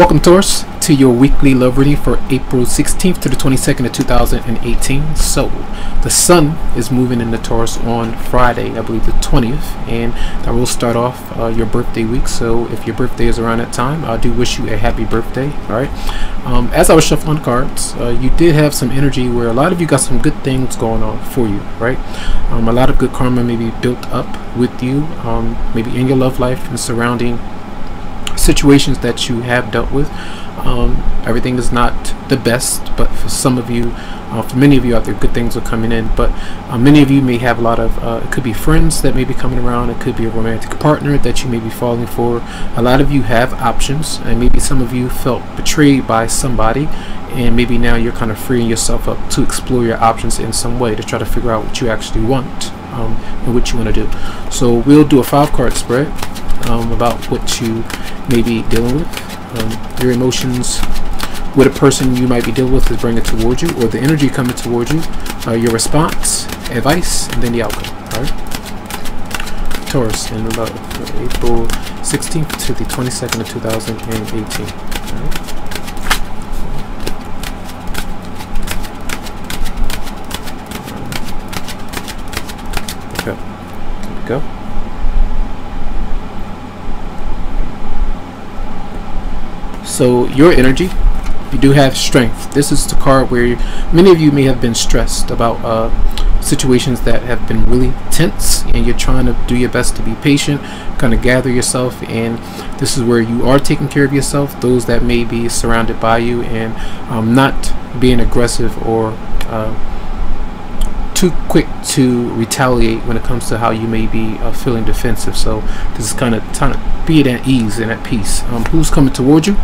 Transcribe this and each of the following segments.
Welcome, Taurus, to your weekly love reading for April 16th to the 22nd of 2018. So, the sun is moving into Taurus on Friday, I believe the 20th, and that will start off your birthday week. So, if your birthday is around that time, I do wish you a happy birthday. All right. As I was shuffling cards, you did have some energy where a lot of you got some good things going on for you, right? A lot of good karma may be built up with you, maybe in your love life and surrounding situations that you have dealt with. Everything is not the best, but for some of you, for many of you out there, good things are coming in. But many of you may have a lot of it could be friends that may be coming around, it could be a romantic partner that you may be falling for. A lot of you have options, and maybe some of you felt betrayed by somebody, and maybe now you're kind of freeing yourself up to explore your options in some way to try to figure out what you actually want and what you want to do. So we'll do a 5-card spread about what you may be dealing with. Your emotions with a person you might be dealing with is bringing towards you, or the energy coming towards you, your response, advice, and then the outcome. All right, Taurus in love, April 16th to the 22nd of 2018. All right. Okay, here we go. So your energy, you do have strength. This is the card where many of you may have been stressed about situations that have been really tense, and you're trying to do your best to be patient, kind of gather yourself, and this is where you are taking care of yourself, those that may be surrounded by you, and not being aggressive or too quick to retaliate when it comes to how you may be feeling defensive. So this is kind of trying to be at ease and at peace. Who's coming towards you?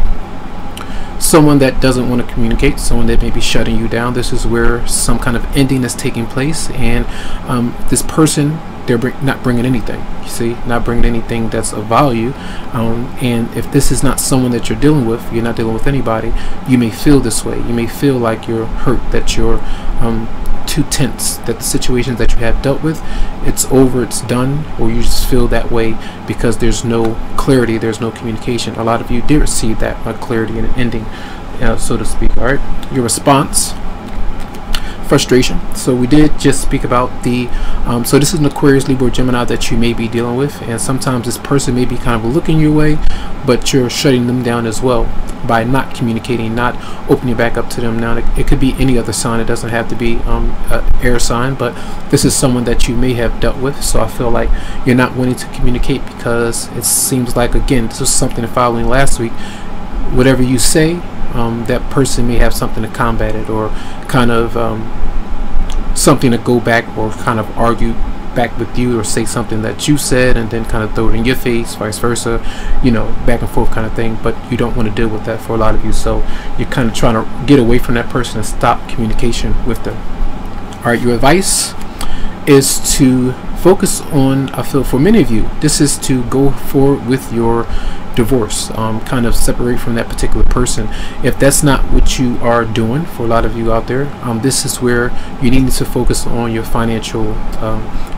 Someone that doesn't want to communicate, someone that may be shutting you down. This is where some kind of ending is taking place, and this person, they're not bringing anything, you see, not bringing anything that's of value. And if this is not someone that you're dealing with, you're not dealing with anybody, you may feel this way. You may feel like you're hurt, that you're too tense, that the situations that you have dealt with, it's over, it's done, or you just feel that way because there's no clarity, there's no communication. A lot of you did receive that clarity and an ending, so to speak. All right, your response, frustration. So we did just speak about the so this is an Aquarius, Libra, Gemini that you may be dealing with, and sometimes this person may be kind of looking your way, but you're shutting them down as well by not communicating, not opening back up to them. Now it could be any other sign, it doesn't have to be an air sign, but this is someone that you may have dealt with. So I feel like you're not wanting to communicate because it seems like, again, this was something following last week, whatever you say, that person may have something to combat it, or kind of something to go back or kind of argue back with you, or say something that you said and then kind of throw it in your face, vice versa, you know, back and forth kind of thing. But you don't want to deal with that for a lot of you, so you're kind of trying to get away from that person and stop communication with them. All right, your advice is to focus on, I feel for many of you, this is to go forward with your divorce, kind of separate from that particular person. If that's not what you are doing, for a lot of you out there, this is where you need to focus on your financial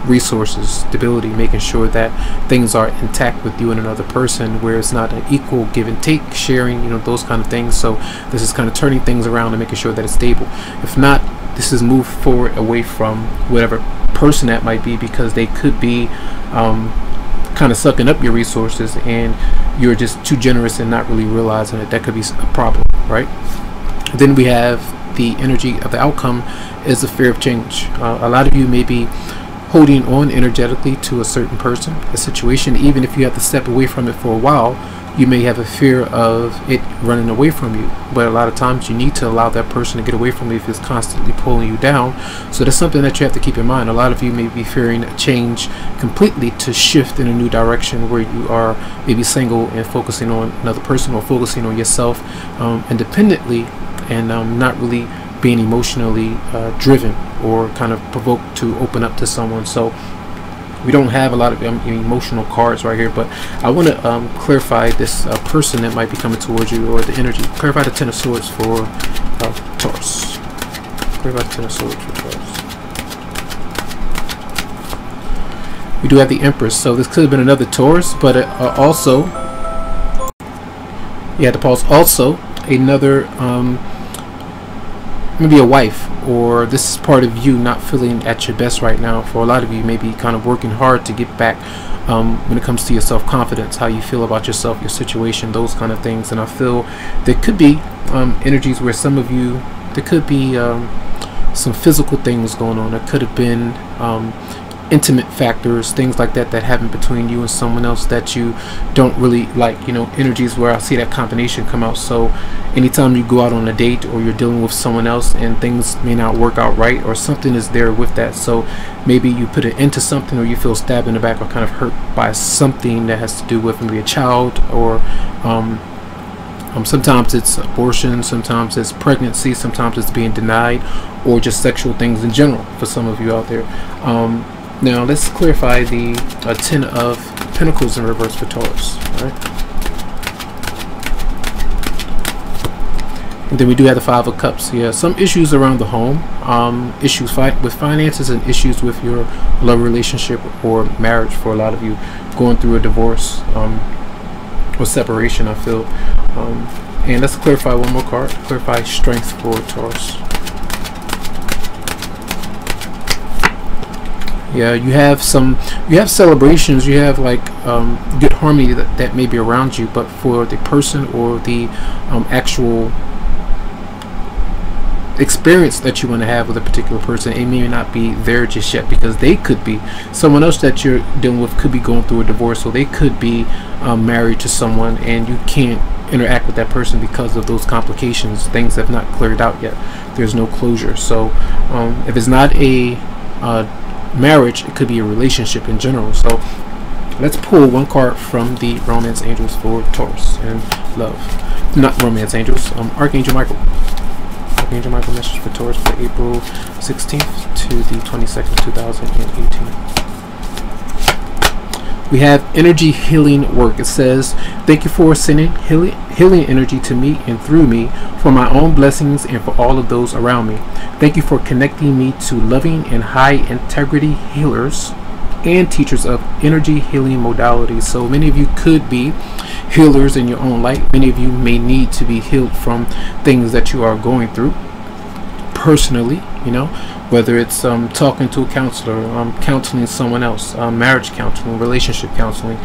resources, stability, making sure that things are intact with you and another person, where it's not an equal give and take, sharing, you know, those kind of things. So this is kind of turning things around and making sure that it's stable. If not, this is move forward away from whatever person that might be, because they could be kind of sucking up your resources and you're just too generous and not really realizing it. That could be a problem, right? Then we have the energy of the outcome is the fear of change. A lot of you may be holding on energetically to a certain person, a situation. Even if you have to step away from it for a while, you may have a fear of it running away from you, but a lot of times you need to allow that person to get away from you if it's constantly pulling you down. So that's something that you have to keep in mind. A lot of you may be fearing a change completely, to shift in a new direction where you are maybe single and focusing on another person, or focusing on yourself independently, and not really being emotionally driven or kind of provoked to open up to someone. So we don't have a lot of emotional cards right here, but I want to clarify this person that might be coming towards you, or the energy. Clarify the Ten of Swords for Taurus. Clarify the Ten of Swords for Taurus. We do have the Empress, so this could have been another Taurus, but also You had to pause. Also, another maybe a wife, or this is part of you not feeling at your best right now. For a lot of you, maybe kind of working hard to get back when it comes to your self-confidence, how you feel about yourself, your situation, those kind of things. And I feel there could be energies where some of you, there could be some physical things going on. There could have been intimate factors, things like that that happen between you and someone else that you don't really like, you know, energies where I see that combination come out. So anytime you go out on a date or you're dealing with someone else and things may not work out right, or something is there with that, so maybe you put it into something, or you feel stabbed in the back or kind of hurt by something that has to do with maybe a child, or sometimes it's abortion, sometimes it's pregnancy, sometimes it's being denied, or just sexual things in general for some of you out there. Now let's clarify the 10 of Pentacles in reverse for Taurus. All right. And then we do have the 5 of Cups. Yeah, some issues around the home, issues with finances, and issues with your love relationship or marriage for a lot of you, going through a divorce or separation, I feel. And let's clarify one more card. Clarify Strength for Taurus. Yeah, you have celebrations, you have like good harmony that may be around you, but for the person or the actual experience that you want to have with a particular person, it may not be there just yet, because they could be someone else that you're dealing with, could be going through a divorce, or they could be married to someone, and you can't interact with that person because of those complications. Things have not cleared out yet. There's no closure. So if it's not a marriage, it could be a relationship in general. So let's pull one card from the Romance Angels for Taurus and love. Not Romance Angels, Archangel Michael. Archangel Michael message for Taurus for April 16th to the 22nd, 2018. We have energy healing work. It says, thank you for sending healing energy to me and through me for my own blessings and for all of those around me. Thank you for connecting me to loving and high integrity healers and teachers of energy healing modalities. So many of you could be healers in your own light. Many of you may need to be healed from things that you are going through personally, you know, whether it's talking to a counselor, counseling someone else, marriage counseling, relationship counseling,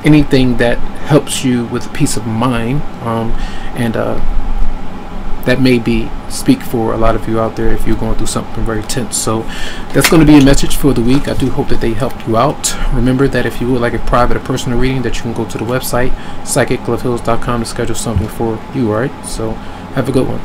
anything that helps you with peace of mind, and that may be speak for a lot of you out there if you're going through something very tense. So that's going to be a message for the week. I do hope that they helped you out. Remember that if you would like a private or personal reading, that you can go to the website psychicloveheals.com to schedule something for you. All right, so have a good one.